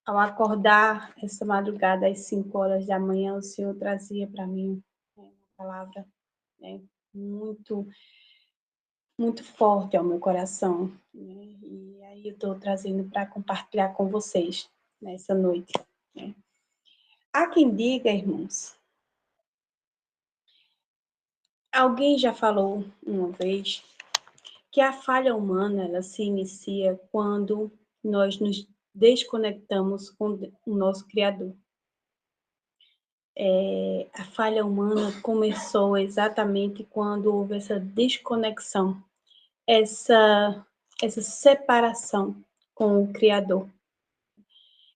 ao acordar essa madrugada às 5 horas da manhã, o Senhor trazia para mim, né, uma palavra, né, muito, muito forte ao meu coração, né? E aí eu estou trazendo para compartilhar com vocês nessa noite, né? Há quem diga, irmãos, alguém já falou uma vez que a falha humana ela se inicia quando nós nos desconectamos com o nosso Criador. A falha humana começou exatamente quando houve essa desconexão, essa separação com o Criador.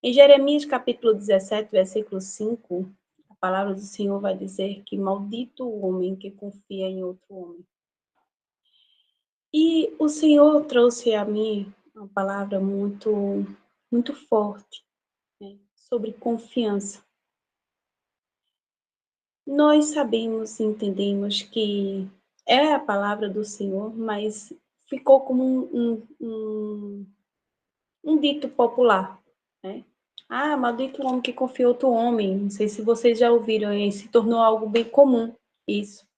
Em Jeremias capítulo 17, versículo 5, a palavra do Senhor vai dizer que maldito o homem que confia em outro homem. E o Senhor trouxe a mim uma palavra muito, muito forte, né, sobre confiança. Nós sabemos e entendemos que é a palavra do Senhor, mas ficou como um dito popular, né? Ah, maldito o homem que confia em outro homem. Não sei se vocês já ouviram, e se tornou algo bem comum isso.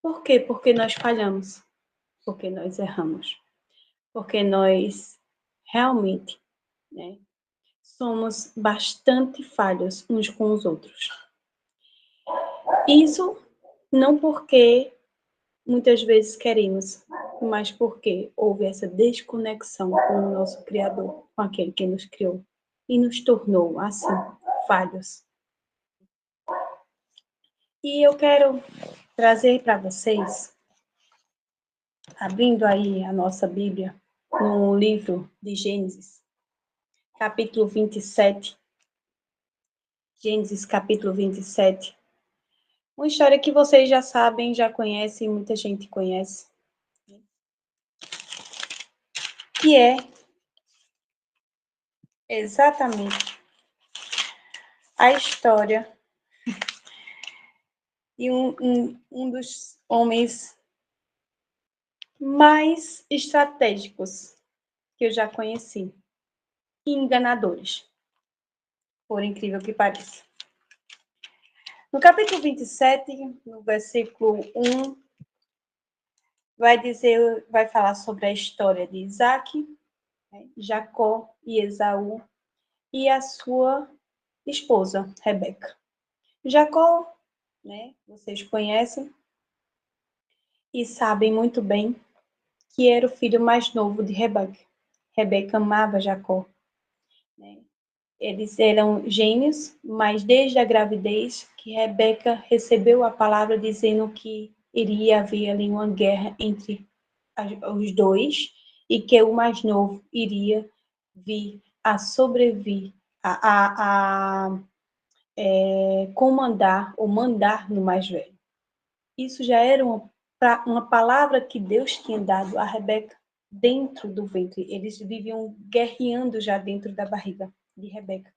Por quê? Porque nós falhamos, porque nós erramos, porque nós realmente, né, somos bastante falhos uns com os outros. Isso não porque muitas vezes queremos, mas porque houve essa desconexão com o nosso Criador, com aquele que nos criou e nos tornou, assim, falhos. E eu quero trazer para vocês, abrindo aí a nossa Bíblia, no livro de Gênesis, capítulo 27. Gênesis, capítulo 27. Uma história que vocês já sabem, já conhecem, muita gente conhece. Que é exatamente a história de um dos homens mais estratégicos que eu já conheci. E enganadores, por incrível que pareça. No capítulo 27, no versículo 1, vai falar sobre a história de Isaac, né, Jacó e Esaú e a sua esposa, Rebeca. Jacó, né, vocês conhecem e sabem muito bem que era o filho mais novo de Rebeca. Rebeca amava Jacó, né? Eles eram gêmeos, mas desde a gravidez que Rebeca recebeu a palavra dizendo que iria haver ali uma guerra entre os dois e que o mais novo iria vir a sobreviver, comandar ou mandar no mais velho. Isso já era uma palavra que Deus tinha dado a Rebeca dentro do ventre. Eles viviam guerreando já dentro da barriga de Rebeca.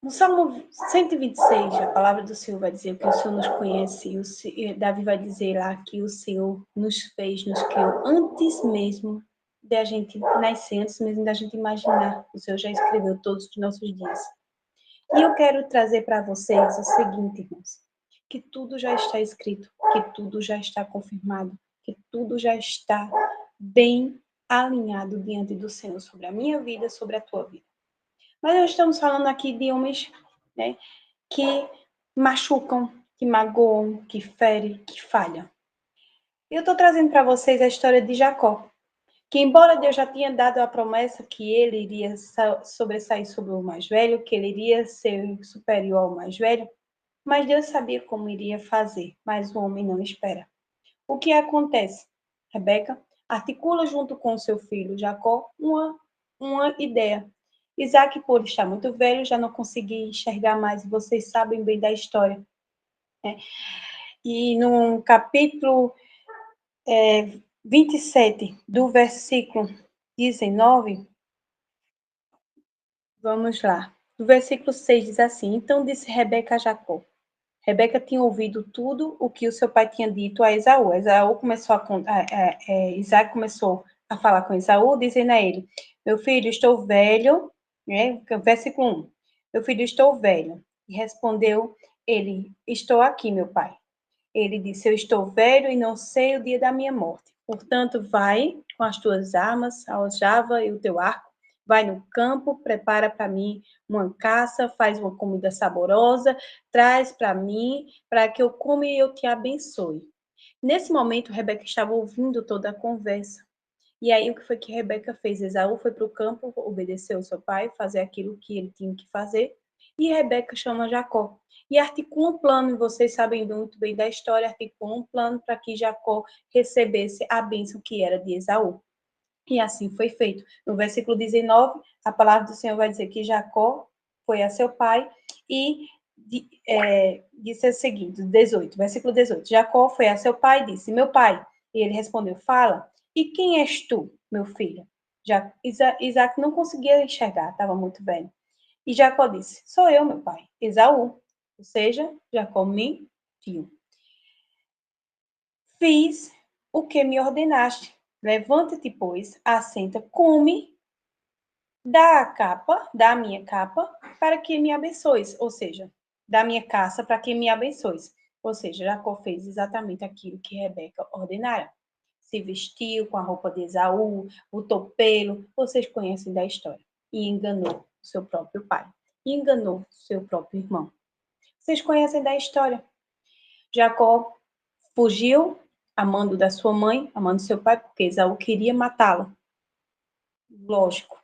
No Salmo 126, a palavra do Senhor vai dizer que o Senhor nos conhece, e Davi vai dizer lá que o Senhor nos fez, nos criou antes mesmo da gente nascer, antes mesmo da gente imaginar. O Senhor já escreveu todos os nossos dias. E eu quero trazer para vocês o seguinte, irmãos, que tudo já está escrito, que tudo já está confirmado, que tudo já está bem alinhado diante do Senhor sobre a minha vida, sobre a tua vida. Mas nós estamos falando aqui de homens, né, que machucam, que magoam, que ferem, que falham. Eu estou trazendo para vocês a história de Jacó, que embora Deus já tinha dado a promessa que ele iria sobressair sobre o mais velho, que ele iria ser superior ao mais velho, mas Deus sabia como iria fazer, mas o homem não espera. O que acontece? Rebeca articula junto com seu filho Jacó uma ideia. Isaac, por estar muito velho, já não conseguia enxergar mais, vocês sabem bem da história, né? E no capítulo 27, do versículo 19, vamos lá. No versículo 6 diz assim: Então disse Rebeca a Jacó. Rebeca tinha ouvido tudo o que o seu pai tinha dito a Esaú. Isaac começou a falar com Esaú, dizendo a ele: Meu filho, estou velho né? Versículo 1. Meu filho, estou velho. E respondeu ele, estou aqui, meu pai. Ele disse, eu estou velho e não sei o dia da minha morte. Portanto, vai com as tuas armas, a aljava e o teu arco, vai no campo, prepara para mim uma caça, faz uma comida saborosa, traz para mim, para que eu coma e eu te abençoe. Nesse momento, Rebeca estava ouvindo toda a conversa. E aí, o que foi que Rebeca fez? Esaú foi para o campo, obedeceu ao seu pai, fazer aquilo que ele tinha que fazer. E Rebeca chama Jacó. E articula um plano, e vocês sabem muito bem da história, articula um plano para que Jacó recebesse a bênção que era de Esaú. E assim foi feito. No versículo 19, a palavra do Senhor vai dizer que Jacó foi a seu pai e disse o seguinte, 18, versículo 18. Jacó foi a seu pai e disse, meu pai. E ele respondeu, fala, e quem és tu, meu filho? Isaac não conseguia enxergar, estava muito velho. E Jacó disse, sou eu, meu pai, Esaú. Ou seja, Jacó mentiu. Fiz o que me ordenaste. Levanta-te, pois, assenta, come, dá a capa, dá a minha capa, para que me abençoes. Ou seja, da minha caça para que me abençoes. Ou seja, Jacó fez exatamente aquilo que Rebeca ordenara. Se vestiu com a roupa de Esaú, o topelo, vocês conhecem da história. E enganou seu próprio pai. E enganou seu próprio irmão. Vocês conhecem da história. Jacó fugiu, amando da sua mãe, amando seu pai, porque Esaú queria matá-lo. Lógico,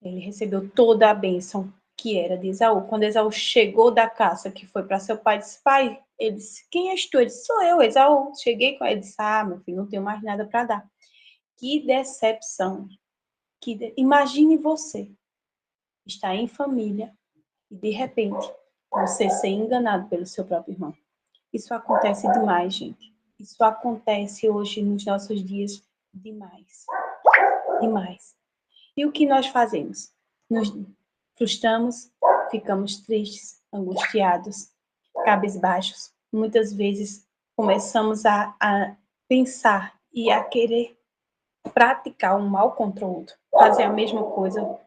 ele recebeu toda a bênção que era de Esaú. Quando Esaú chegou da caça, que foi para seu pai, disse, pai, ele disse, quem és tu? Ele disse, sou eu, Esaú. Cheguei com ele, disse, meu filho, não tenho mais nada para dar. Que decepção. Imagine você estar em família e, de repente, você ser enganado pelo seu próprio irmão. Isso acontece demais, gente. Isso acontece hoje nos nossos dias demais. Demais. E o que nós fazemos? Nos frustramos, ficamos tristes, angustiados, cabisbaixos. Muitas vezes começamos a pensar e a querer praticar um mal contra o outro, fazer a mesma coisa.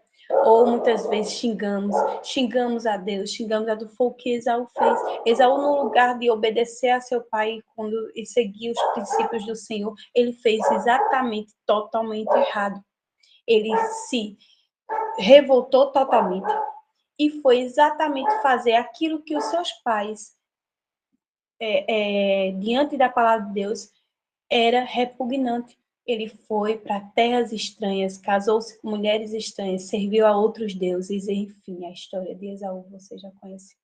Ou muitas vezes xingamos a Deus, xingamos a Deus, foi o que Esaú fez. Esaú, no lugar de obedecer a seu pai e seguir os princípios do Senhor, ele fez exatamente, totalmente errado. Ele se revoltou totalmente e foi exatamente fazer aquilo que os seus pais, diante da palavra de Deus, era repugnante. Ele foi para terras estranhas, casou-se com mulheres estranhas, serviu a outros deuses, enfim, a história de Esaú você já conhece.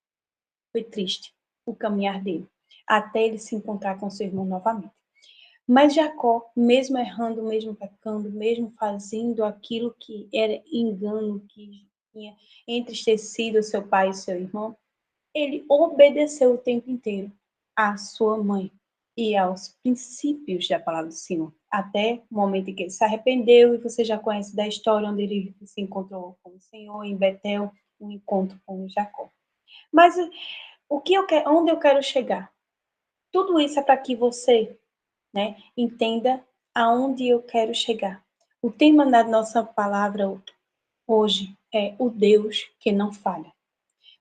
Foi triste o caminhar dele, até ele se encontrar com seu irmão novamente. Mas Jacó, mesmo errando, mesmo pecando, mesmo fazendo aquilo que era engano, que tinha entristecido seu pai e seu irmão, ele obedeceu o tempo inteiro à sua mãe e aos princípios da palavra do Senhor, até o momento em que ele se arrependeu, e você já conhece da história onde ele se encontrou com o Senhor em Betel, um encontro com Jacó. Mas onde eu quero chegar? Tudo isso é para que você, entenda aonde eu quero chegar. O tema da nossa palavra hoje é o Deus que não falha.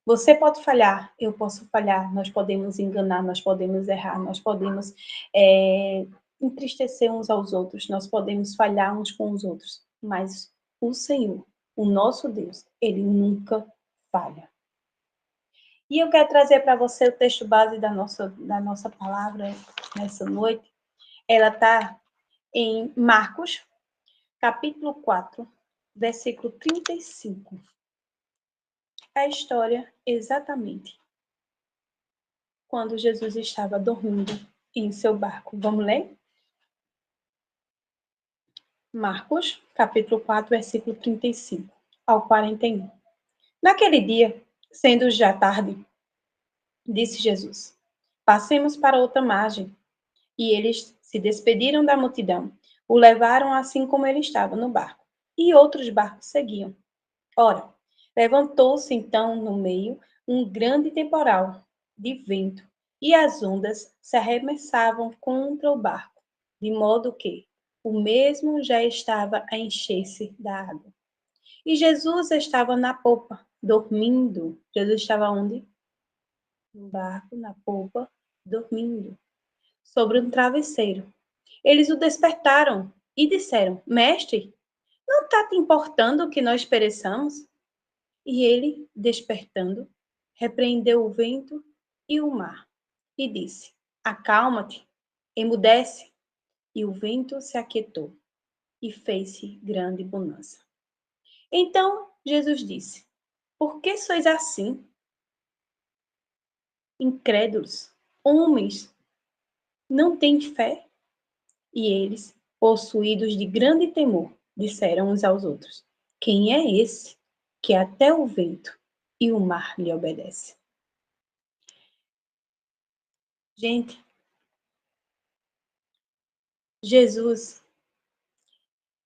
Você pode falhar, eu posso falhar, nós podemos enganar, nós podemos errar, nós podemos entristecer uns aos outros, nós podemos falhar uns com os outros, mas o Senhor, o nosso Deus, ele nunca falha. E eu quero trazer para você o texto base da nossa palavra nessa noite. Ela está em Marcos, capítulo 4, versículo 35. A história exatamente quando Jesus estava dormindo em seu barco. Vamos ler? Marcos, capítulo 4, versículo 35 ao 41. Naquele dia, sendo já tarde, disse Jesus, passemos para outra margem. E eles se despediram da multidão, o levaram assim como ele estava no barco, e outros barcos seguiam. Ora, levantou-se então no meio um grande temporal de vento, e as ondas se arremessavam contra o barco, de modo que o mesmo já estava a encher-se da água. E Jesus estava na popa, dormindo. Jesus estava onde? No barco, na popa, dormindo, sobre um travesseiro. Eles o despertaram e disseram: Mestre, não está te importando que nós pereçamos? E ele, despertando, repreendeu o vento e o mar e disse: Acalma-te, emudece. E o vento se aquietou e fez-se grande bonança. Então Jesus disse: Por que sois assim, incrédulos? Homens, não têm fé? E eles, possuídos de grande temor, disseram uns aos outros: Quem é esse que até o vento e o mar lhe obedece? Gente, Jesus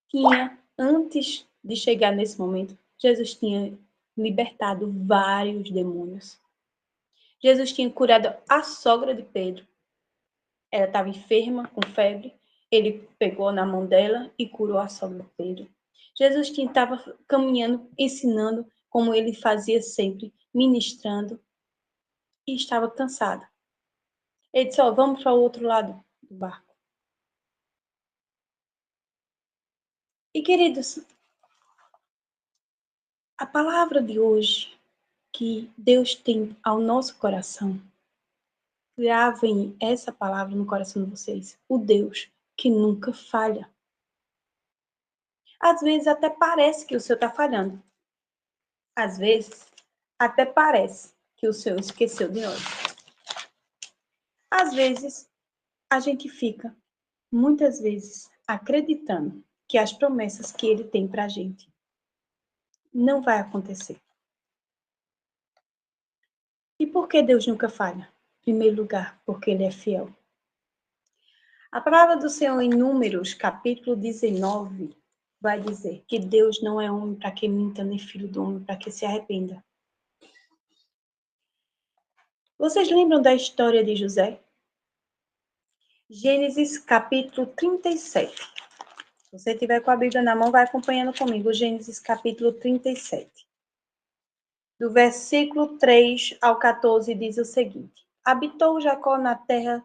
tinha, antes de chegar nesse momento, Jesus tinha libertado vários demônios. Jesus tinha curado a sogra de Pedro. Ela estava enferma, com febre. Ele pegou na mão dela e curou a sogra de Pedro. Jesus estava caminhando, ensinando, como ele fazia sempre, ministrando, e estava cansado. Ele disse: vamos para o outro lado do barco. E, queridos, a palavra de hoje que Deus tem ao nosso coração, gravem essa palavra no coração de vocês. O Deus que nunca falha. Às vezes até parece que o Senhor está falhando. Às vezes até parece que o Senhor esqueceu de nós. Às vezes a gente fica, muitas vezes, acreditando que as promessas que Ele tem para a gente não vai acontecer. E por que Deus nunca falha? Em primeiro lugar, porque Ele é fiel. A palavra do Senhor em Números, capítulo 19, vai dizer que Deus não é homem para que minta, nem filho do homem para que se arrependa. Vocês lembram da história de José? Gênesis, capítulo 37. Se você tiver com a Bíblia na mão, vai acompanhando comigo. Gênesis, capítulo 37. Do versículo 3 ao 14, diz o seguinte: Habitou Jacó na terra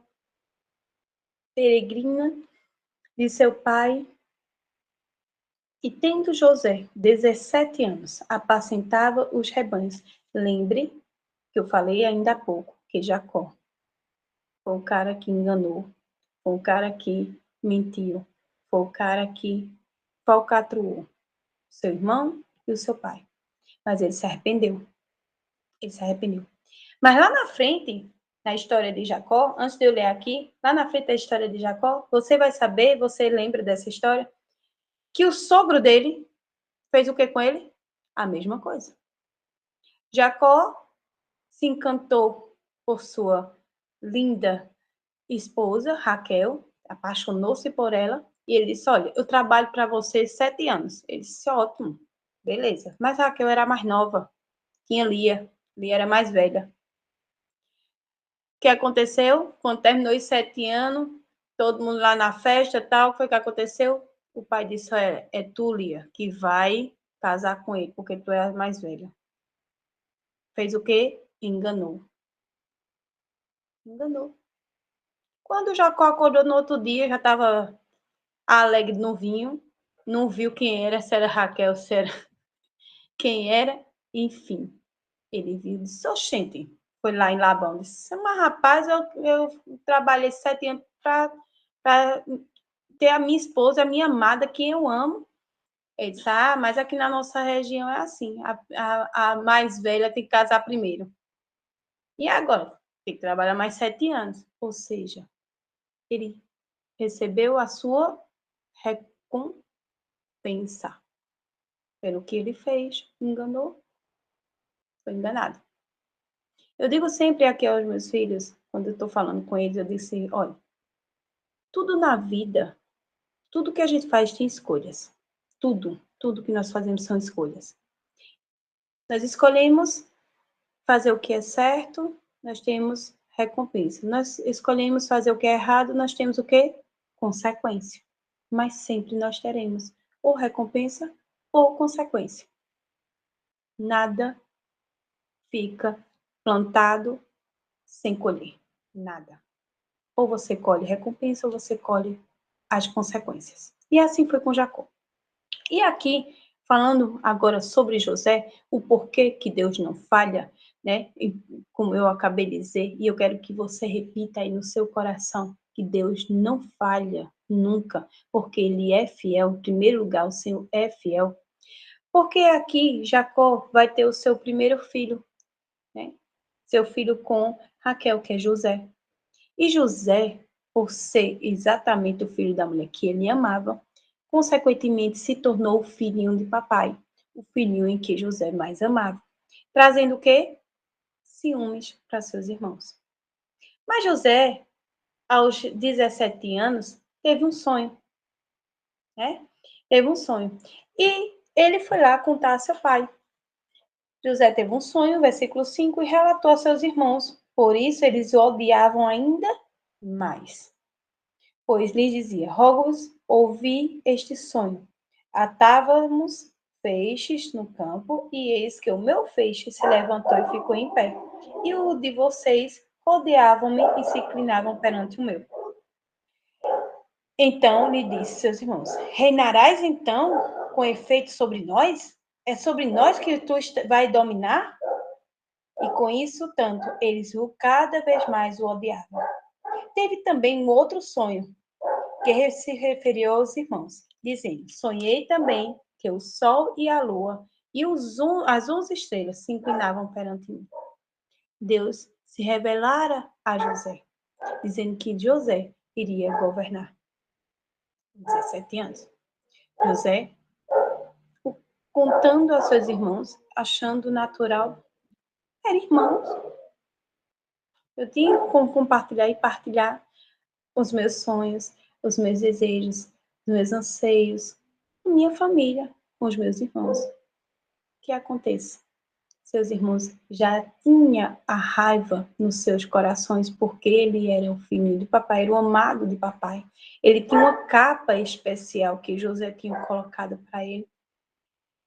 peregrina de seu pai, e tendo José 17 anos, apacentava os rebanhos. Lembre que eu falei ainda há pouco, que Jacó foi o cara que enganou, foi o cara que mentiu, foi o cara que falcatruou seu irmão e o seu pai. Mas ele se arrependeu. Ele se arrependeu. Mas lá na frente, na história de Jacó, antes de eu ler aqui, lá na frente da história de Jacó, você vai saber, você lembra dessa história, que o sogro dele fez o que com ele? A mesma coisa. Jacó se encantou por sua linda esposa, Raquel, apaixonou-se por ela, e ele disse: Olha, eu trabalho para você 7 anos. Ele disse: Ótimo, beleza. Mas Raquel era mais nova, tinha Lia, Lia era mais velha. O que aconteceu? Quando terminou os 7 anos, todo mundo lá na festa e tal, foi o que aconteceu? O pai disse: é tu, Lia, que vai casar com ele, porque tu é a mais velha. Fez o quê? Enganou. Enganou. Quando Jacó acordou no outro dia, já estava alegre no vinho, não viu quem era, se era Raquel, se era quem era, enfim. Ele viu e disse: Oxente, foi lá em Labão, disse: Mas rapaz, eu trabalhei 7 anos para ter a minha esposa, a minha amada, quem eu amo. Ele disse: mas aqui na nossa região é assim, a mais velha tem que casar primeiro. E agora? Tem que trabalhar mais 7 anos. Ou seja, ele recebeu a sua recompensa pelo que ele fez. Enganou, foi enganado. Eu digo sempre aqui aos meus filhos, quando eu estou falando com eles, eu disse: olha, tudo na vida, tudo que a gente faz tem escolhas. Tudo que nós fazemos são escolhas. Nós escolhemos fazer o que é certo, nós temos recompensa. Nós escolhemos fazer o que é errado, nós temos o quê? Consequência. Mas sempre nós teremos ou recompensa ou consequência. Nada fica plantado sem colher. Nada. Ou você colhe recompensa, ou você colhe as consequências. E assim foi com Jacó. E aqui, falando agora sobre José, o porquê que Deus não falha, né? E como eu acabei de dizer, e eu quero que você repita aí no seu coração, que Deus não falha nunca, porque Ele é fiel. Em primeiro lugar, o Senhor é fiel. Porque aqui Jacó vai ter o seu primeiro filho, né? Seu filho com Raquel, que é José. E José, por ser exatamente o filho da mulher que ele amava, consequentemente se tornou o filhinho de papai, o filhinho em que José mais amava, trazendo o quê? Ciúmes para seus irmãos. Mas José, aos 17 anos, teve um sonho, né? Teve um sonho. E ele foi lá contar a seu pai. José teve um sonho, versículo 5, e relatou a seus irmãos. Por isso eles o odiavam ainda mais. Pois lhes dizia: rogo-vos, ouvi este sonho. Atávamos feixes no campo, e eis que o meu feixe se levantou e ficou em pé. E o de vocês rodeavam-me e se inclinavam perante o meu. Então lhe disse seus irmãos: reinarás então com efeito sobre nós? É sobre nós que tu vai dominar? E com isso, tanto eles cada vez mais o odiavam. Teve também um outro sonho, que se referiu aos irmãos, dizendo: sonhei também que o sol e a lua e as 11 estrelas se inclinavam perante mim. Deus se revelara a José, dizendo que José iria governar. 17 anos. José, contando a seus irmãos, achando natural, eram irmãos. Eu tinha como compartilhar e partilhar os meus sonhos, os meus desejos, os meus anseios, com minha família, com os meus irmãos. O que acontece? Seus irmãos já tinham a raiva nos seus corações porque ele era o filho de papai, era o amado de papai. Ele tinha uma capa especial que José tinha colocado para ele.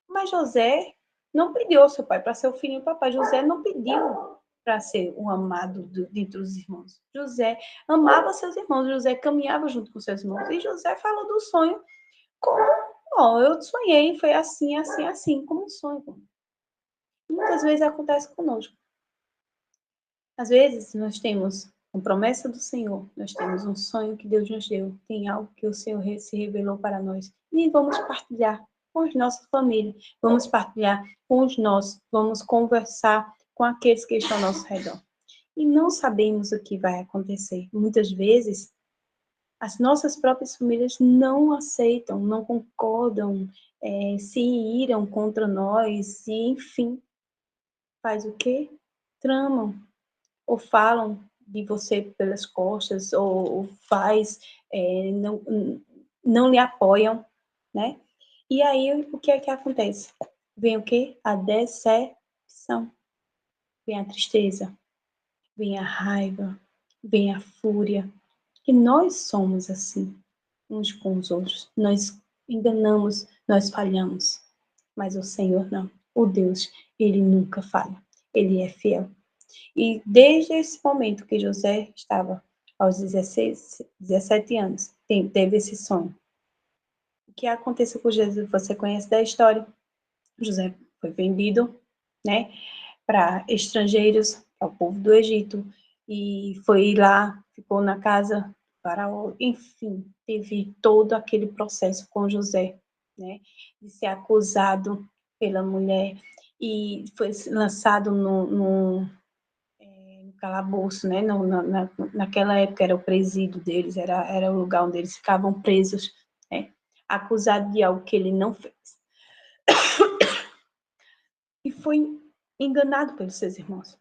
Mas José não pediu ao seu pai para ser o filho do papai. José não pediu para ser o amado dentre os irmãos. José amava seus irmãos. José caminhava junto com seus irmãos. E José falou do sonho como, ó, eu sonhei, foi assim, assim, assim, como um sonho. Muitas vezes acontece conosco. Às vezes nós temos uma promessa do Senhor, nós temos um sonho que Deus nos deu, tem algo que o Senhor se revelou para nós e vamos partilhar com as nossas famílias, vamos partilhar com os nossos, vamos conversar com aqueles que estão ao nosso redor. E não sabemos o que vai acontecer. Muitas vezes as nossas próprias famílias não aceitam, não concordam, se iram contra nós e, enfim, faz o quê? Tramam ou falam de você pelas costas, ou faz, não lhe apoiam, né? E aí, o que é que acontece? Vem o quê? A decepção, vem a tristeza, vem a raiva, vem a fúria. E nós somos assim, uns com os outros. Nós enganamos, nós falhamos. Mas o Senhor não. O Deus, ele nunca falha. Ele é fiel. E desde esse momento que José estava aos 17 anos, teve esse sonho. O que aconteceu com Jesus? Você conhece da história. José foi vendido, né, para estrangeiros, ao povo do Egito, e foi lá, ficou na casa do faraó, enfim, teve todo aquele processo com José, né, de ser acusado pela mulher e foi lançado no calabouço, né? Naquela época era o presídio deles, era o lugar onde eles ficavam presos, né? Acusado de algo que ele não fez. E foi enganado pelos seus irmãos.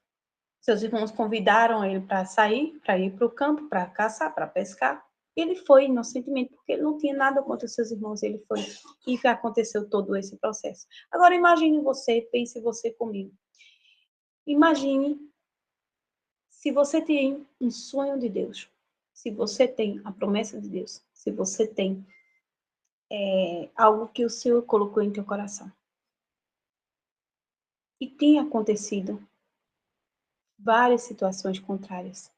Seus irmãos convidaram ele para sair, para ir para o campo, para caçar, para pescar. Ele foi inocentemente, porque ele não tinha nada contra os seus irmãos, ele foi. E aconteceu todo esse processo. Agora imagine você, pense você comigo. Imagine se você tem um sonho de Deus, se você tem a promessa de Deus, se você tem algo que o Senhor colocou em teu coração. E tem acontecido várias situações contrárias.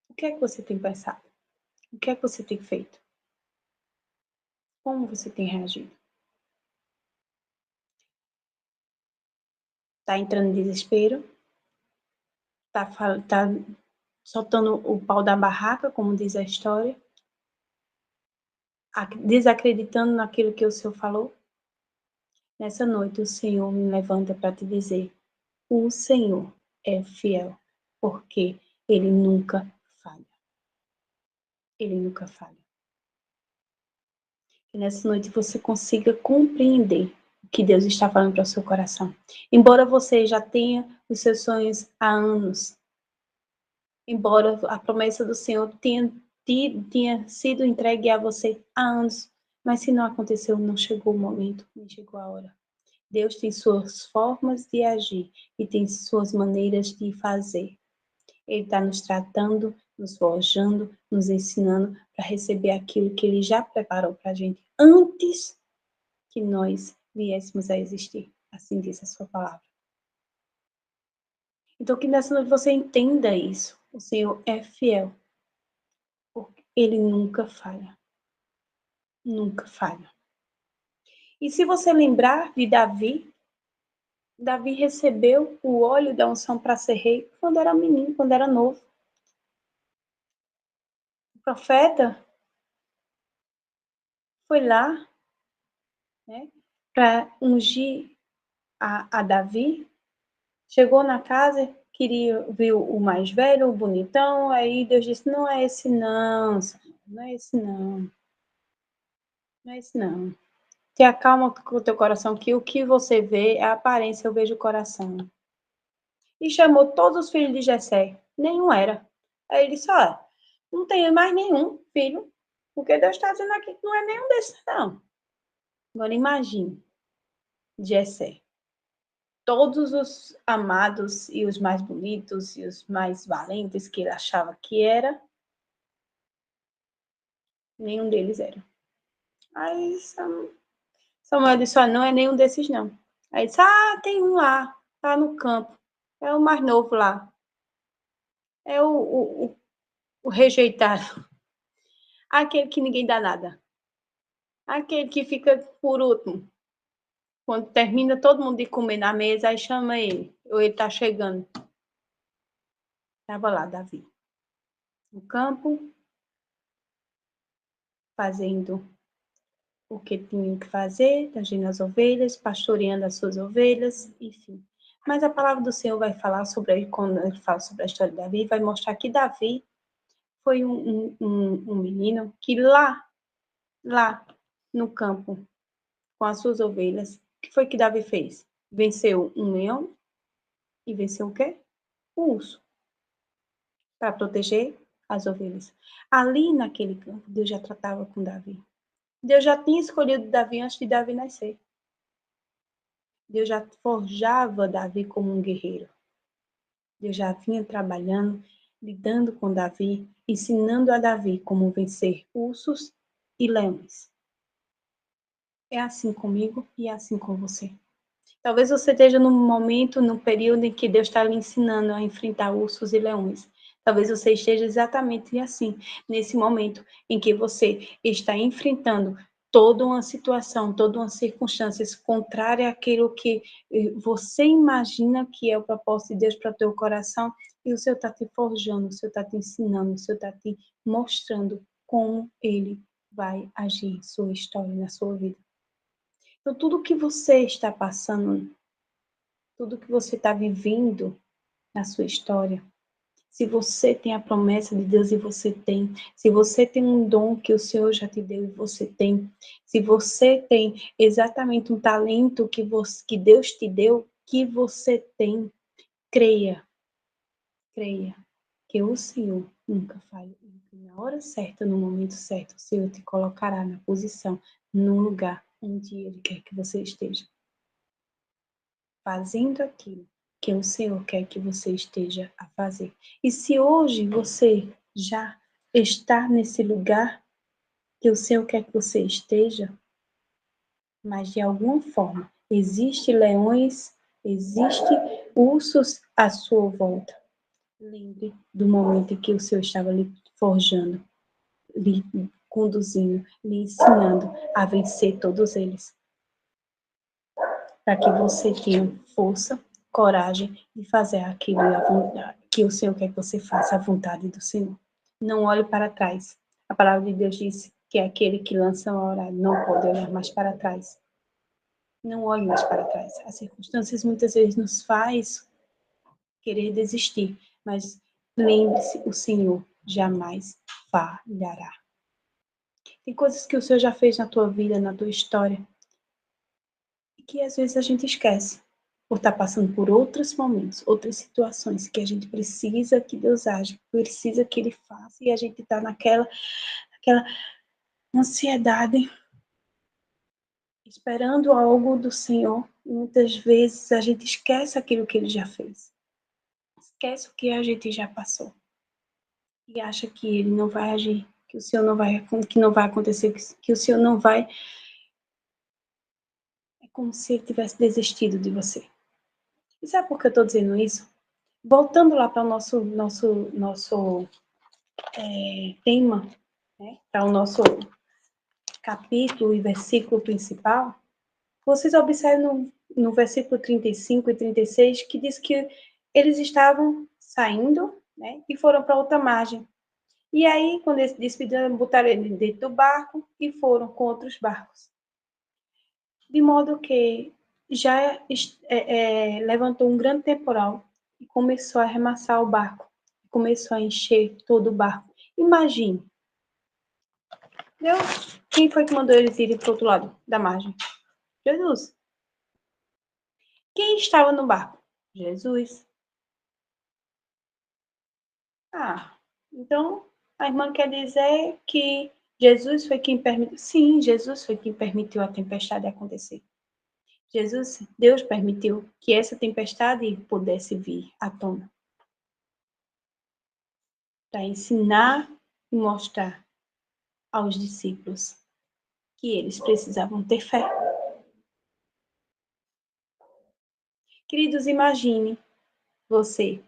O que é que você tem pensado? O que é que você tem feito? Como você tem reagido? Tá entrando em desespero? Tá soltando o pau da barraca, como diz a história? Desacreditando naquilo que o Senhor falou? Nessa noite o Senhor me levanta para te dizer: o Senhor é fiel, porque Ele nunca falha. Ele nunca falha. Que nessa noite você consiga compreender o que Deus está falando para o seu coração. Embora você já tenha os seus sonhos há anos, embora a promessa do Senhor tenha sido entregue a você há anos, mas se não aconteceu, não chegou o momento, nem chegou a hora. Deus tem suas formas de agir e tem suas maneiras de fazer. Ele está nos tratando, nos forjando, nos ensinando para receber aquilo que Ele já preparou para a gente antes que nós viéssemos a existir. Assim diz a sua palavra. Então, que nessa noite você entenda isso. O Senhor é fiel, porque Ele nunca falha. Nunca falha. E se você lembrar de Davi, Davi recebeu o óleo da unção para ser rei quando era menino, quando era novo. O profeta foi lá, né, para ungir a Davi. Chegou na casa, queria ver o mais velho, o bonitão, aí Deus disse: não é esse não, não é esse não, não é esse não. Te acalma com o teu coração, que o que você vê é a aparência, eu vejo o coração. E chamou todos os filhos de Jessé, nenhum era. Aí ele disse: olha, não tem mais nenhum filho, porque Deus está dizendo aqui que não é nenhum desses não. Agora imagine, Jessé. Todos os amados e os mais bonitos e os mais valentes que ele achava que era, nenhum deles era. Aí Samuel disse: não é nenhum desses não. Aí disse: tem um lá, tá no campo. É o mais novo lá. É o rejeitado. Aquele que ninguém dá nada. Aquele que fica por último. Quando termina todo mundo de comer na mesa, aí chama ele. Ou ele tá chegando. Estava lá, Davi. No campo, fazendo o que tinham que fazer, tangendo as ovelhas, pastoreando as suas ovelhas, enfim. Mas a palavra do Senhor vai falar sobre, quando ele fala sobre a história de Davi, vai mostrar que Davi foi um menino que lá no campo, com as suas ovelhas, o que foi que Davi fez? Venceu um leão e venceu o quê? Um urso, para proteger as ovelhas. Ali naquele campo, Deus já tratava com Davi. Deus já tinha escolhido Davi antes de Davi nascer. Deus já forjava Davi como um guerreiro. Deus já vinha trabalhando, lidando com Davi, ensinando a Davi como vencer ursos e leões. É assim comigo e é assim com você. Talvez você esteja num momento, num período em que Deus está lhe ensinando a enfrentar ursos e leões. Talvez você esteja exatamente assim, nesse momento em que você está enfrentando toda uma situação, toda uma circunstância contrária àquilo que você imagina que é o propósito de Deus para o teu coração, e o Senhor está te forjando, o Senhor está te ensinando, o Senhor está te mostrando como Ele vai agir em sua história, na sua vida. Então, tudo que você está passando, tudo que você está vivendo na sua história, se você tem a promessa de Deus e você tem, se você tem um dom que o Senhor já te deu e você tem, se você tem exatamente um talento que Deus te deu, que você tem, creia, que o Senhor nunca falha. Na hora certa, no momento certo, o Senhor te colocará na posição, no lugar onde Ele quer que você esteja, fazendo aquilo que o Senhor quer que você esteja a fazer. E se hoje você já está nesse lugar que o Senhor quer que você esteja, mas de alguma forma Existem leões, existem ursos à sua volta. Lembre do momento em que o Senhor estava lhe forjando, lhe conduzindo, lhe ensinando a vencer todos eles. Para que você tenha força, coragem de fazer aquilo que o Senhor quer que você faça, a vontade do Senhor. Não olhe para trás. A palavra de Deus diz que é aquele que lança uma hora não pode olhar mais para trás. Não olhe mais para trás. As circunstâncias muitas vezes nos faz querer desistir, mas lembre-se, o Senhor jamais falhará. Tem coisas que o Senhor já fez na tua vida, na tua história, e que às vezes a gente esquece, por estar passando por outros momentos, outras situações que a gente precisa que Deus haja, precisa que Ele faça, e a gente está naquela ansiedade, esperando algo do Senhor, e muitas vezes a gente esquece aquilo que Ele já fez, esquece o que a gente já passou, e acha que Ele não vai agir, que o Senhor não vai, que não vai acontecer, que o Senhor não vai. É como se Ele tivesse desistido de você. E sabe por que eu estou dizendo isso? Voltando lá para o nosso tema, né, para o nosso capítulo e versículo principal, vocês observam no versículo 35 e 36 que diz que eles estavam saindo, né, e foram para outra margem. E aí, quando eles despediram, botaram ele dentro do barco e foram com outros barcos. De modo que já levantou um grande temporal e começou a arremassar o barco, começou a encher todo o barco. Imagine, Deus, quem foi que mandou eles irem para o outro lado da margem? Jesus. Quem estava no barco? Jesus. Ah, então a irmã quer dizer que Jesus foi quem permitiu. Sim, Jesus foi quem permitiu a tempestade acontecer. Deus permitiu que essa tempestade pudesse vir à tona para ensinar e mostrar aos discípulos que eles precisavam ter fé. Queridos, imagine você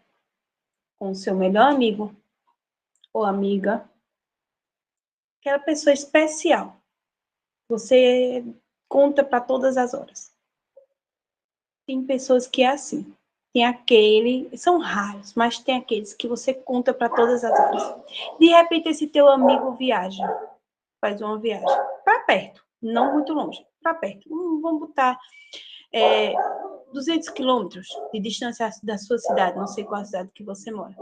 com o seu melhor amigo ou amiga, aquela pessoa especial. Você conta para todas as horas. Tem pessoas que é assim. Tem aquele, são raros, mas tem aqueles que você conta para todas as horas. De repente, esse teu amigo viaja, faz uma viagem para perto, não muito longe, para perto. Vamos botar 200 quilômetros de distância da sua cidade, não sei qual a cidade que você mora.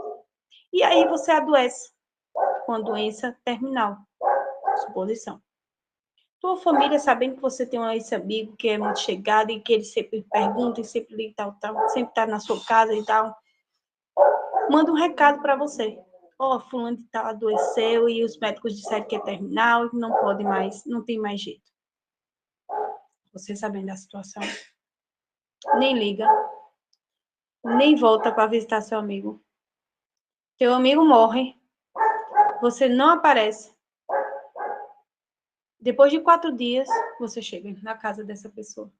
E aí você adoece com a doença terminal, suposição. Tua família, sabendo que você tem esse amigo que é muito chegado e que ele sempre pergunta e sempre liga tal, sempre está na sua casa e tal, manda um recado para você. Ó, fulano de tal adoeceu e os médicos disseram que é terminal e que não pode mais, não tem mais jeito. Você sabendo da situação, nem liga, nem volta para visitar seu amigo. Teu amigo morre, você não aparece. Depois de 4 dias, você chega na casa dessa pessoa.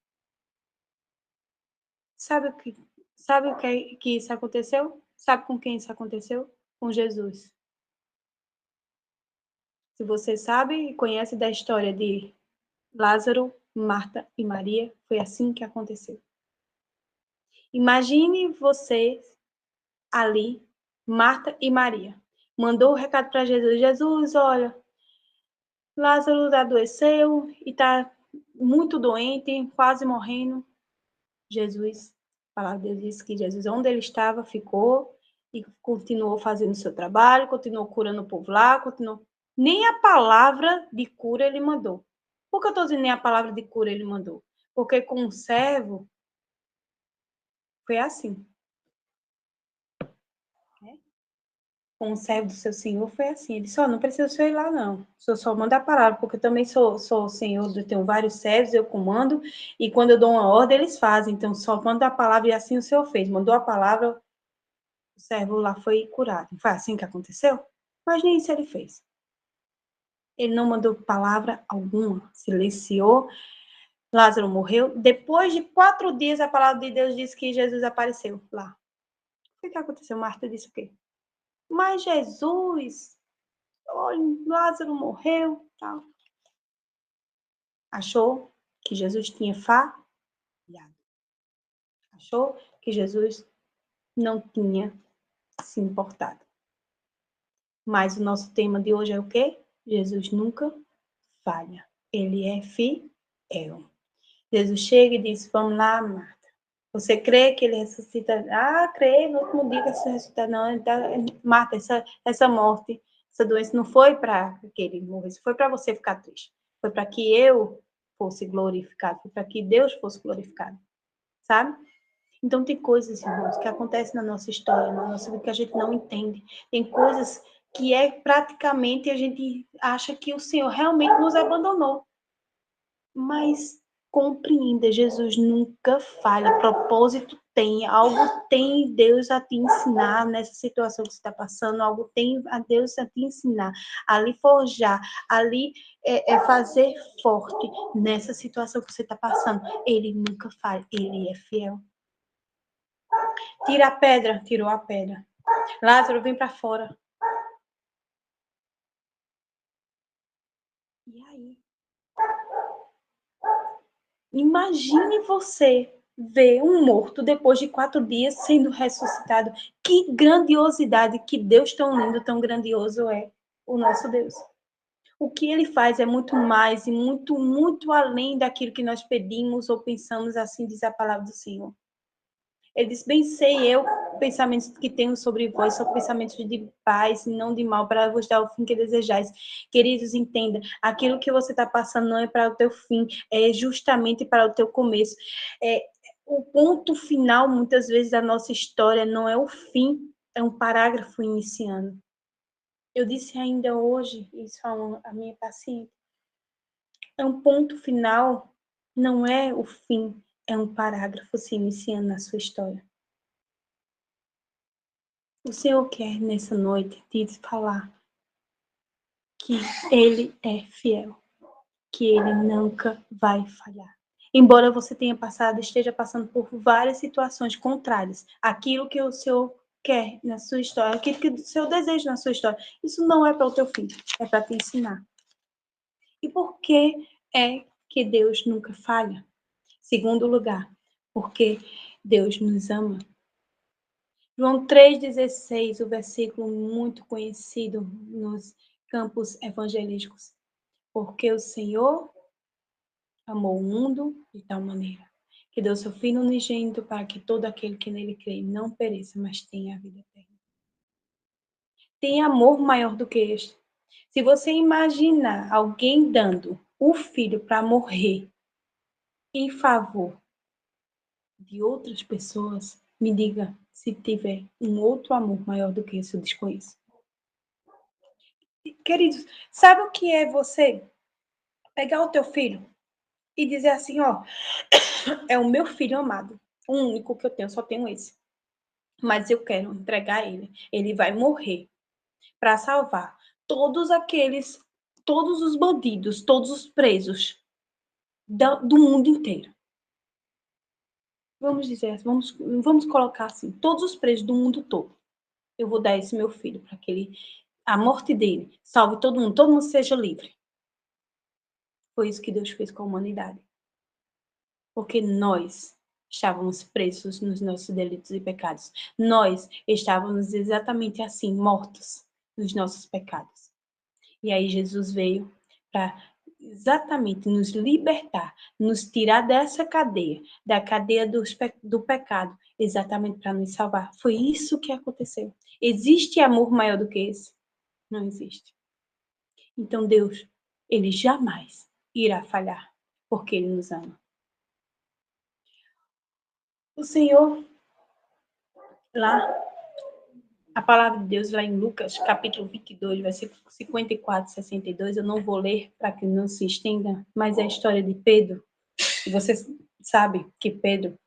Sabe o que isso aconteceu? Sabe com quem isso aconteceu? Com Jesus. Se você sabe e conhece da história de Lázaro, Marta e Maria, foi assim que aconteceu. Imagine você ali, Marta e Maria. Mandou o recado para Jesus. Jesus, olha, Lázaro adoeceu e está muito doente, quase morrendo. Jesus, a palavra de Deus diz que Jesus, onde ele estava, ficou e continuou fazendo o seu trabalho, continuou curando o povo lá, continuou. Nem a palavra de cura ele mandou. Por que eu estou dizendo nem a palavra de cura ele mandou? Porque com o servo foi assim. Né? Com o servo do seu senhor foi assim. Ele disse, não precisa o senhor ir lá, não. O senhor só manda a palavra, porque eu também sou o senhor, eu tenho vários servos, eu comando, e quando eu dou uma ordem, eles fazem. Então, só manda a palavra, e assim o senhor fez. Mandou a palavra, o servo lá foi curado. Foi assim que aconteceu? Mas nem isso ele fez. Ele não mandou palavra alguma, silenciou Lázaro morreu. Depois de 4 dias, a palavra de Deus diz que Jesus apareceu lá. O que aconteceu? Marta disse o quê? Mas Jesus, olha, Lázaro morreu, tal. Achou que Jesus tinha falhado. Achou que Jesus não tinha se importado. Mas o nosso tema de hoje é o quê? Jesus nunca falha. Ele é fiel. Jesus chega e diz, vamos lá, Marta. Você crê que ele ressuscita? Ah, creio, no último dia que ele ressuscita. Não, Marta, essa morte, essa doença não foi para que ele morresse, foi para você ficar triste. Foi para que eu fosse glorificado, foi para que Deus fosse glorificado, sabe? Então tem coisas, irmãos, que acontecem na nossa história, na nossa vida, que a gente não entende. Tem coisas que é praticamente a gente acha que o Senhor realmente nos abandonou. Mas compreenda, Jesus nunca falha. Propósito tem, algo tem Deus a te ensinar nessa situação que você está passando, algo tem a Deus a te ensinar, a lhe forjar, a lhe fazer forte nessa situação que você está passando. Ele nunca falha, ele é fiel. Tira a pedra, tirou a pedra. Lázaro, vem para fora. E aí? Imagine você ver um morto depois de 4 dias sendo ressuscitado. Que grandiosidade, que Deus tão lindo, tão grandioso é o nosso Deus. O que ele faz é muito mais e muito, muito além daquilo que nós pedimos ou pensamos, assim diz a palavra do Senhor. Ele diz, bem sei eu, pensamentos que tenho sobre vós, são pensamentos de paz e não de mal, para vos dar o fim que desejais. Queridos, entenda, aquilo que você está passando não é para o teu fim, é justamente para o teu começo. O ponto final, muitas vezes, da nossa história não é o fim, é um parágrafo iniciando. Eu disse ainda hoje, isso a minha paciente, é um ponto final, não é o fim, é um parágrafo se iniciando na sua história. O Senhor quer, nessa noite, te falar que Ele é fiel, que Ele nunca vai falhar. Embora você esteja passando por várias situações contrárias, aquilo que o Senhor quer na sua história, aquilo que o Senhor deseja na sua história, isso não é para o teu fim, é para te ensinar. E por que é que Deus nunca falha? Segundo lugar, porque Deus nos ama. João 3,16, o versículo muito conhecido nos campos evangelísticos. Porque o Senhor amou o mundo de tal maneira que deu seu Filho unigênito para que todo aquele que nele crê não pereça, mas tenha a vida eterna. Tem amor maior do que este? Se você imaginar alguém dando o filho para morrer em favor de outras pessoas, me diga se tiver um outro amor maior do que esse, eu desconheço. Queridos, sabe o que é você pegar o teu filho e dizer assim, ó, é o meu filho amado, o único que eu tenho, só tenho esse. Mas eu quero entregar ele. Ele vai morrer para salvar todos os bandidos, todos os presos do mundo inteiro. Vamos dizer, vamos colocar assim, todos os presos do mundo todo. Eu vou dar esse meu filho para que a morte dele salve todo mundo seja livre. Foi isso que Deus fez com a humanidade. Porque nós estávamos presos nos nossos delitos e pecados. Nós estávamos exatamente assim, mortos nos nossos pecados. E aí Jesus veio para exatamente nos libertar, nos tirar dessa cadeia, da cadeia do pecado, exatamente para nos salvar. Foi isso que aconteceu. Existe amor maior do que esse? Não existe. Então Deus, ele jamais irá falhar, porque ele nos ama. O Senhor, lá, a palavra de Deus lá em Lucas, capítulo 22, versículo 54, 62, eu não vou ler para que não se estenda, mas é a história de Pedro. E você sabe que Pedro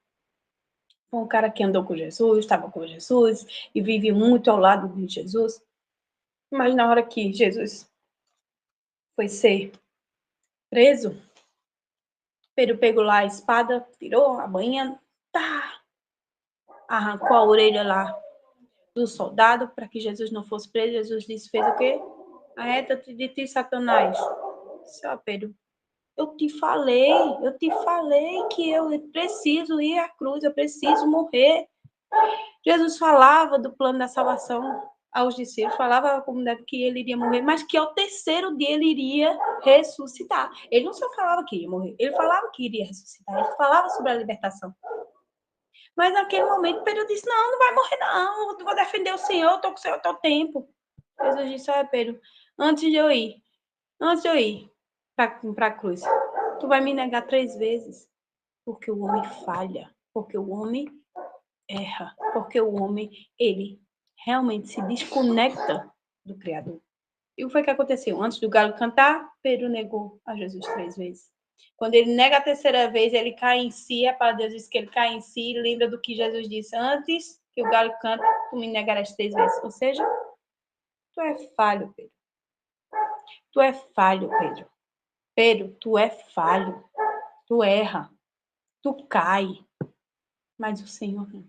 foi um cara que andou com Jesus, estava com Jesus e vive muito ao lado de Jesus. Mas na hora que Jesus foi ser preso, Pedro pegou lá a espada, tirou a bainha, tá, arrancou a orelha lá do soldado para que Jesus não fosse preso. Jesus disse, fez o quê? Arreta-te de ti, Satanás. Disse, Pedro, eu te falei que eu preciso ir à cruz, eu preciso morrer. Jesus falava do plano da salvação aos discípulos, falava à comunidade que ele iria morrer, mas que ao terceiro dia ele iria ressuscitar. Ele não só falava que ia morrer, ele falava que iria ressuscitar, ele falava sobre a libertação. Mas naquele momento Pedro disse, não vai morrer não, eu vou defender o Senhor, eu estou com o Senhor até o tempo. Jesus disse, Pedro, antes de eu ir para a cruz, tu vai me negar 3 vezes, porque o homem falha, porque o homem erra, porque o homem, ele realmente se desconecta do Criador. E o que foi que aconteceu? Antes do galo cantar, Pedro negou a Jesus 3 vezes. Quando ele nega a terceira vez, ele cai em si, a palavra de Deus diz que ele cai em si, lembra do que Jesus disse antes que o galo canta, tu me negarás 3 vezes. Ou seja, tu é falho, Pedro. Tu é falho, Pedro. Pedro, tu é falho. Tu erra. Tu cai. Mas o Senhor não.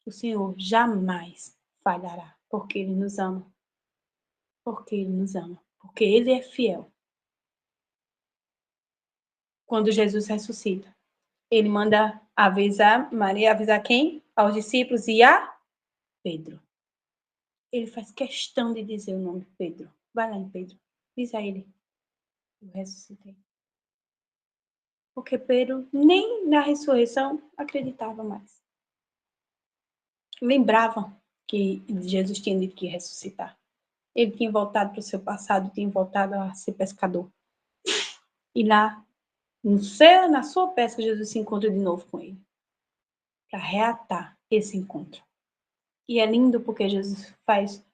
O Senhor jamais falhará, porque Ele nos ama. Porque Ele nos ama. Porque Ele é fiel. Quando Jesus ressuscita, Ele manda avisar Maria, avisar quem? Aos discípulos e a Pedro. Ele faz questão de dizer o nome de Pedro. Vai lá em Pedro. Diz a ele. Eu ressuscitei. Porque Pedro nem na ressurreição acreditava mais. Lembrava que Jesus tinha dito que ia ressuscitar. Ele tinha voltado para o seu passado, tinha voltado a ser pescador. E lá, na sua pesca, Jesus se encontra de novo com ele. Para reatar esse encontro. E é lindo porque Jesus faz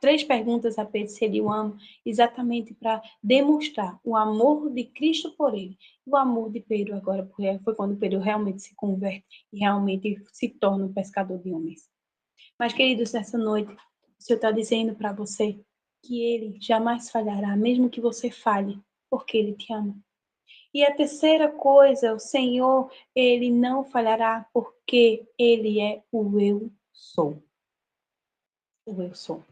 3 perguntas a Pedro se ele o ama, exatamente para demonstrar o amor de Cristo por ele. O amor de Pedro agora, porque foi quando Pedro realmente se converte e realmente se torna um pescador de homens. Mas, queridos, nessa noite, o Senhor está dizendo para você que Ele jamais falhará, mesmo que você falhe, porque Ele te ama. E a terceira coisa, o Senhor, Ele não falhará, porque Ele é o Eu Sou. O Eu Sou.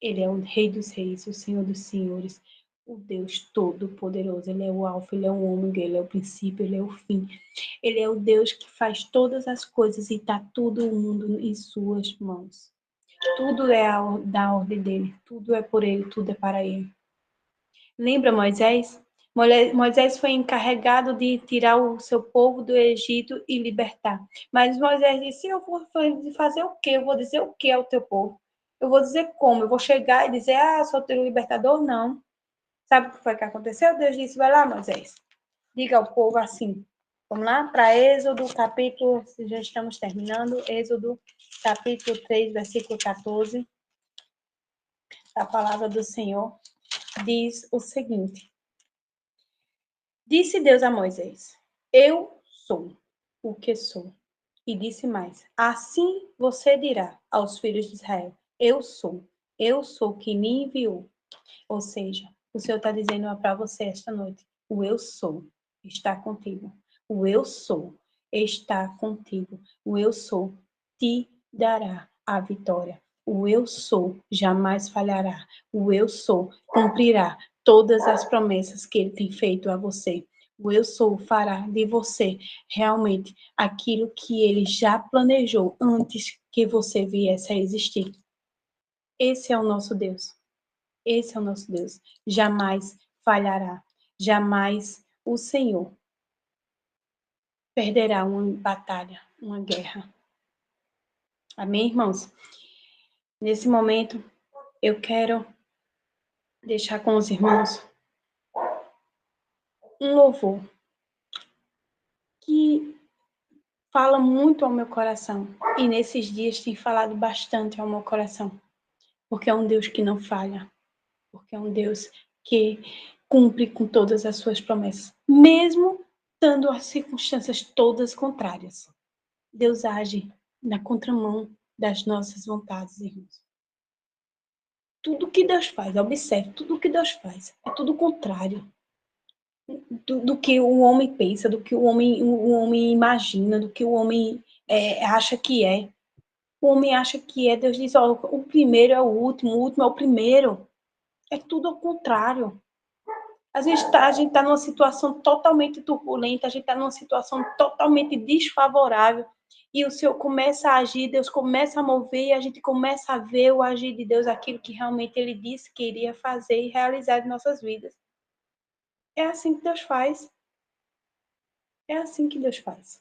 Ele é o Rei dos Reis, o Senhor dos Senhores, o Deus Todo-Poderoso. Ele é o Alfa, Ele é o Ômega, Ele é o princípio, Ele é o fim. Ele é o Deus que faz todas as coisas e está todo o mundo em suas mãos. Tudo é da ordem dele, tudo é por ele, tudo é para ele. Lembra Moisés? Moisés foi encarregado de tirar o seu povo do Egito e libertar. Mas Moisés disse, eu vou fazer o quê? Eu vou dizer o quê ao teu povo? Eu vou dizer como? Eu vou chegar e dizer, sou teu libertador? Não. Sabe o que foi que aconteceu? Deus disse, vai lá, Moisés. Diga ao povo assim. Vamos lá para Êxodo, capítulo, já estamos terminando, Êxodo, capítulo 3, versículo 14. A palavra do Senhor diz o seguinte: Disse Deus a Moisés: Eu sou o que sou. E disse mais: Assim você dirá aos filhos de Israel: Eu sou que me enviou. Ou seja, o Senhor está dizendo para você esta noite: O eu sou está contigo. O eu sou está contigo. O eu sou te dará a vitória. O eu sou jamais falhará. O eu sou cumprirá todas as promessas que ele tem feito a você. O eu sou fará de você realmente aquilo que ele já planejou antes que você viesse a existir. Esse é o nosso Deus. Esse é o nosso Deus. Jamais falhará. Jamais o Senhor perderá uma batalha, uma guerra. Amém, irmãos? Nesse momento, eu quero deixar com os irmãos um louvor que fala muito ao meu coração. E nesses dias tem falado bastante ao meu coração. Porque é um Deus que não falha. Porque é um Deus que cumpre com todas as suas promessas. Mesmo dando as circunstâncias todas contrárias. Deus age na contramão das nossas vontades, irmãos. Tudo que Deus faz, observe, tudo que Deus faz é tudo contrário. do que o homem pensa, do que o homem imagina, do que o homem acha que é. O homem acha que é, Deus diz, ó, o primeiro é o último é o primeiro. É tudo ao contrário. A gente tá numa situação totalmente turbulenta, a gente está numa situação totalmente desfavorável. E o Senhor começa a agir, Deus começa a mover, e a gente começa a ver o agir de Deus, aquilo que realmente Ele disse que iria fazer e realizar em nossas vidas. É assim que Deus faz. É assim que Deus faz.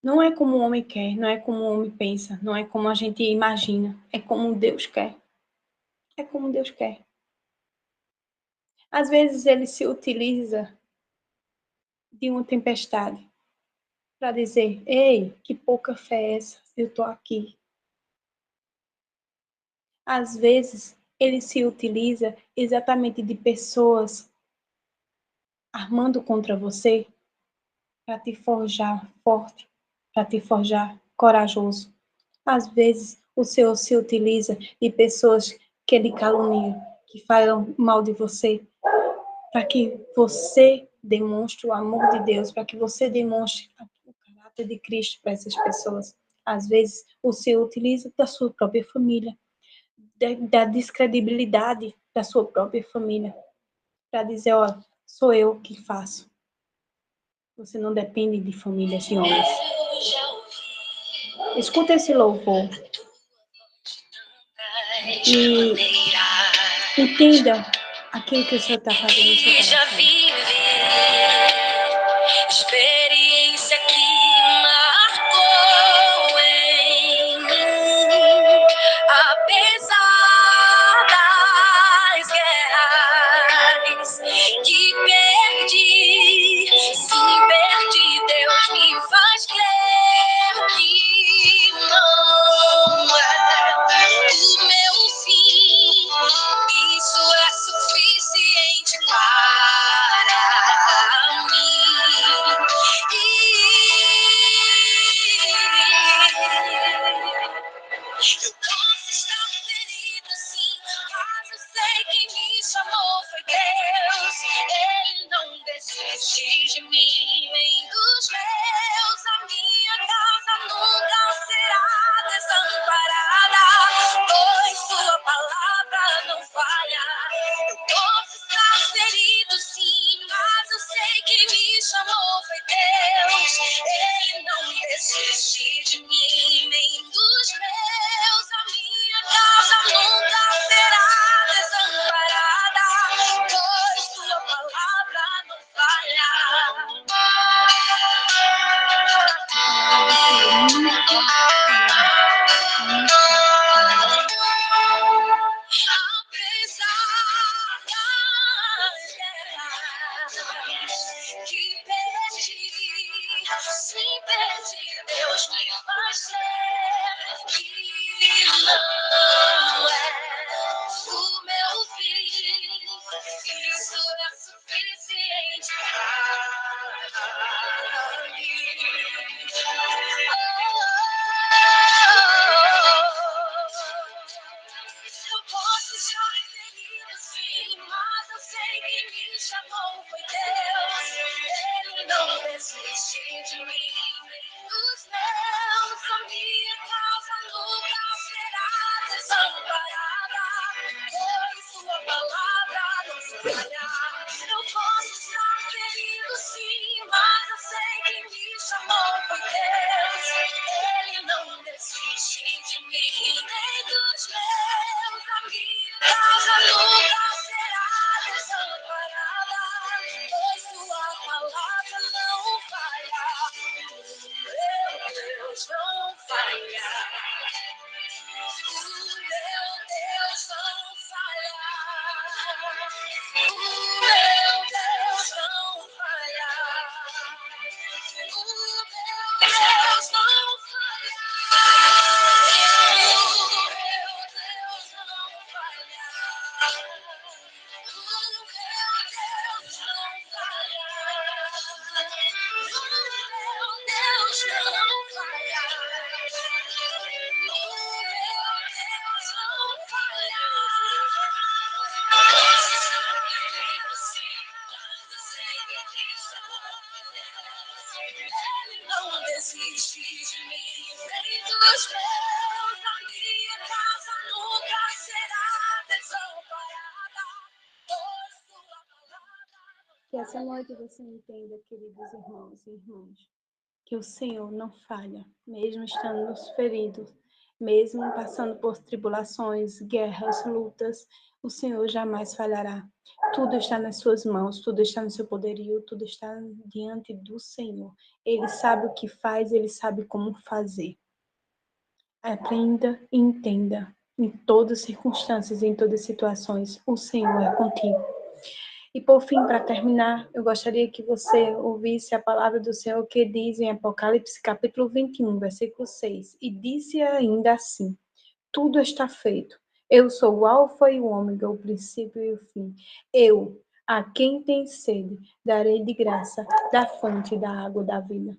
Não é como o homem quer, não é como o homem pensa, não é como a gente imagina, é como Deus quer. É como Deus quer. Às vezes ele se utiliza de uma tempestade para dizer: ei, que pouca fé é essa? Eu estou aqui. Às vezes ele se utiliza exatamente de pessoas armando contra você para te forjar forte, para te forjar corajoso. Às vezes o Senhor se utiliza de pessoas que lhe caluniam, que falam mal de você, para que você demonstre o amor de Deus, para que você demonstre o caráter de Cristo para essas pessoas. Às vezes, o Senhor utiliza da sua própria família, da descredibilidade da sua própria família, para dizer, ó, sou eu que faço. Você não depende de famílias de homens. Escuta esse louvor e entenda aquilo que o Senhor está fazendo no seu coração. Experiência que marcou em mim, apesar das guerras que perdi, sim, perdi, Deus me faz crer que não é o meu fim, isso é suficiente para mim. Eu posso estar ferido, sim, mas eu sei quem me chamou foi Deus. Ele não desiste de mim, nem dos meus. A minha causa nunca será desamparada, pois sua palavra não falha. Eu posso estar ferido, sim, mas eu sei quem me chamou foi Deus. Ele não desiste de mim, nem dos meus. A minha causa nunca será desamparada, pois sua palavra não falha. Apesar das guerras que perdi, sim, perdi, Deus me faz crer que não é o meu fim. Isso é suficiente para mim. Eu posso estar ferido, sim, mas eu sei que me chamou foi Deus. Ele não desiste de mim, nem dos meus. A minha causa nunca será desamparada, pois sua palavra não falha. Eu posso estar ferido, sim, mas eu sei que me chamou foi Deus. Ele não desiste de mim, nem dos meus. A minha causa nunca será desamparada, pois sua palavra não falha. Meu Deus não falha. O meu Deus não falha. O meu Deus não falha. O meu Deus não Ele não desiste de mim. Feitos meus, a minha casa nunca será desamparada. Pois tua palavra. Que essa noite você entenda, queridos irmãos e irmãs, que o Senhor não falha, mesmo estando nos feridos, mesmo passando por tribulações, guerras, lutas, o Senhor jamais falhará. Tudo está nas suas mãos, tudo está no seu poderio, tudo está diante do Senhor. Ele sabe o que faz, ele sabe como fazer. Aprenda e entenda, em todas as circunstâncias, em todas as situações, o Senhor é contigo. E por fim, para terminar, eu gostaria que você ouvisse a palavra do Senhor que diz em Apocalipse capítulo 21, versículo 6. E disse ainda assim: tudo está feito. Eu sou o alfa e o ômega, o princípio e o fim. Eu, a quem tem sede, darei de graça da fonte da água da vida.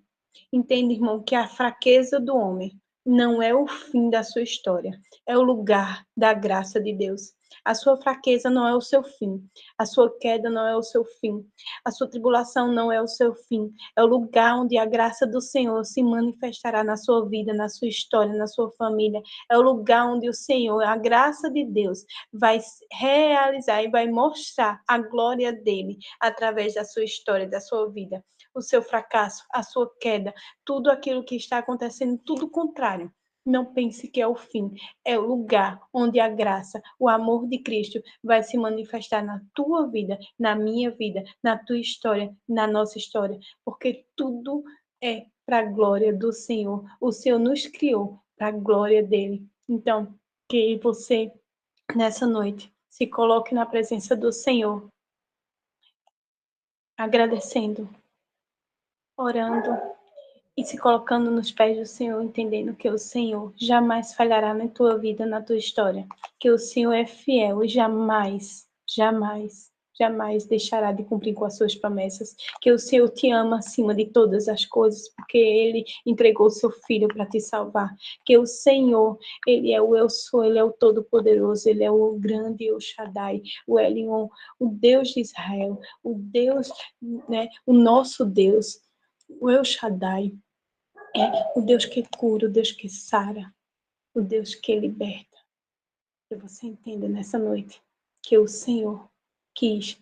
Entende, irmão, que a fraqueza do homem não é o fim da sua história, é o lugar da graça de Deus. A sua fraqueza não é o seu fim, a sua queda não é o seu fim, a sua tribulação não é o seu fim, é o lugar onde a graça do Senhor se manifestará na sua vida, na sua história, na sua família. É o lugar onde o Senhor, a graça de Deus, vai realizar e vai mostrar a glória dele através da sua história, da sua vida. O seu fracasso, a sua queda, tudo aquilo que está acontecendo, tudo contrário. Não pense que é o fim, é o lugar onde a graça, o amor de Cristo vai se manifestar na tua vida, na minha vida, na tua história, na nossa história, porque tudo é para a glória do Senhor. O Senhor nos criou para a glória dele. Então, que você, nessa noite, se coloque na presença do Senhor, agradecendo, orando e se colocando nos pés do Senhor, entendendo que o Senhor jamais falhará na tua vida, na tua história, que o Senhor é fiel e jamais, jamais, jamais deixará de cumprir com as suas promessas, que o Senhor te ama acima de todas as coisas, porque Ele entregou o seu Filho para te salvar, que o Senhor, Ele é o Eu Sou, Ele é o Todo-Poderoso, Ele é o grande El Shaddai, o Elion, o Deus de Israel, o Deus, né, o nosso Deus, o El Shaddai, é o Deus que cura, o Deus que sara, o Deus que liberta. Que você entenda nessa noite que o Senhor quis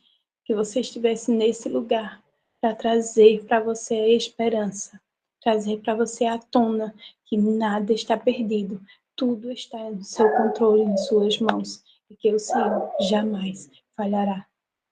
que você estivesse nesse lugar para trazer para você a esperança, trazer para você à tona que nada está perdido, tudo está no seu controle, em suas mãos, e que o Senhor jamais falhará.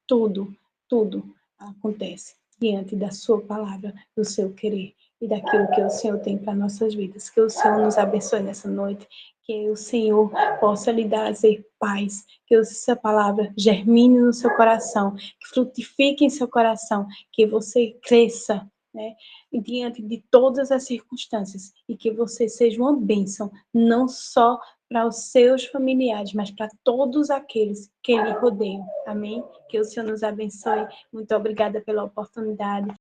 Tudo, tudo acontece diante da sua palavra, do seu querer e daquilo que o Senhor tem para nossas vidas. Que o Senhor nos abençoe nessa noite, que o Senhor possa lhe trazer paz, que essa palavra germine no seu coração, que frutifique em seu coração, que você cresça, né, diante de todas as circunstâncias e que você seja uma bênção, não só para os seus familiares, mas para todos aqueles que lhe rodeiam. Amém? Que o Senhor nos abençoe. Muito obrigada pela oportunidade.